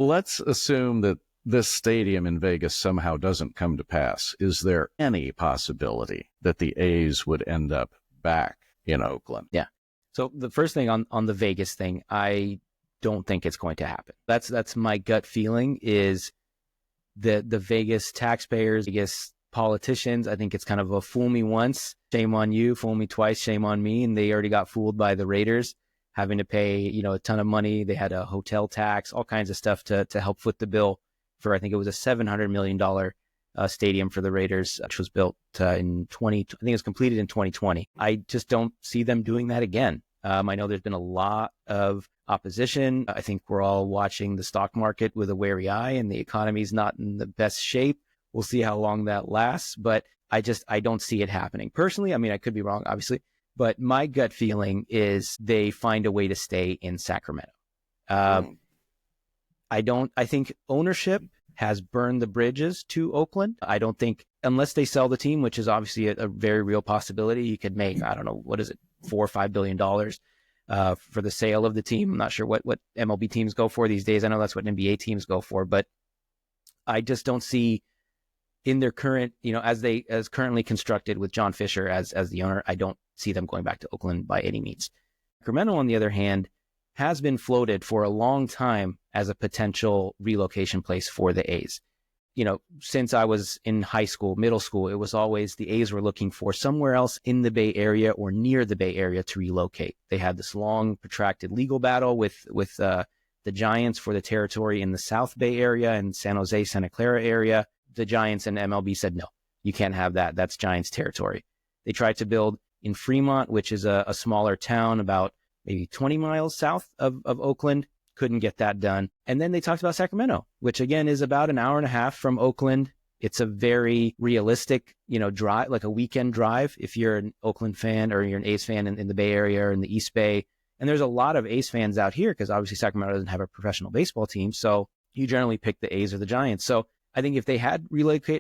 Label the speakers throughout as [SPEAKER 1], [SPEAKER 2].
[SPEAKER 1] Let's assume that this stadium in Vegas somehow doesn't come to pass. Is there any possibility that the A's would end up back in Oakland?
[SPEAKER 2] Yeah. So the first thing on the Vegas thing, I don't think it's going to happen. That's my gut feeling is the Vegas taxpayers, Vegas politicians. I think it's kind of a fool me once, shame on you, fool me twice, shame on me. And they already got fooled by the Raiders having to pay, a ton of money. They had a hotel tax, all kinds of stuff to help foot the bill for, I think it was a $700 million stadium for the Raiders, which was built in I think it was completed in 2020. I just don't see them doing that again. I know there's been a lot of opposition. I think we're all watching the stock market with a wary eye, and the economy's not in the best shape. We'll see how long that lasts, but I don't see it happening. Personally, I mean, I could be wrong, obviously, but my gut feeling is they find a way to stay in Sacramento. I think ownership has burned the bridges to Oakland. I don't think, unless they sell the team, which is obviously a very real possibility, you could make, I don't know, what is it, $4 or $5 billion for the sale of the team. I'm not sure what MLB teams go for these days. I know that's what NBA teams go for, but I just don't see in their current, as currently constructed with John Fisher as the owner, I don't see them going back to Oakland by any means. Sacramento, on the other hand, has been floated for a long time as a potential relocation place for the A's. Since I was in high school, middle school, it was always the A's were looking for somewhere else in the Bay Area or near the Bay Area to relocate. They had this long, protracted legal battle with the Giants for the territory in the South Bay Area and San Jose, Santa Clara area. The Giants and MLB said, no, you can't have that. That's Giants territory. They tried to build in Fremont, which is a smaller town about maybe 20 miles south of Oakland. Couldn't get that done. And then they talked about Sacramento, which again is about an hour and a half from Oakland. It's a very realistic, drive, like a weekend drive if you're an Oakland fan or you're an A's fan in the Bay Area or in the East Bay. And there's a lot of A's fans out here because obviously Sacramento doesn't have a professional baseball team. So you generally pick the A's or the Giants. So I think if they had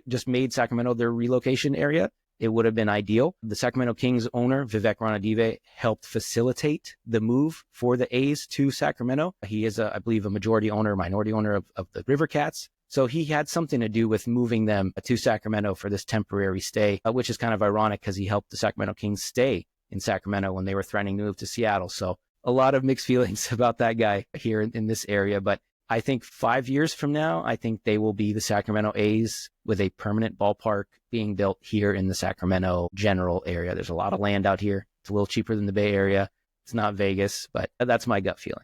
[SPEAKER 2] just made Sacramento their relocation area, it would have been ideal. The Sacramento Kings owner, Vivek Ranadive, helped facilitate the move for the A's to Sacramento. He is, I believe, a minority owner of the River Cats. So he had something to do with moving them to Sacramento for this temporary stay, which is kind of ironic because he helped the Sacramento Kings stay in Sacramento when they were threatening to move to Seattle. So a lot of mixed feelings about that guy here in this area. But I think 5 years from now, I think they will be the Sacramento A's with a permanent ballpark being built here in the Sacramento general area. There's a lot of land out here. It's a little cheaper than the Bay Area. It's not Vegas, but that's my gut feeling.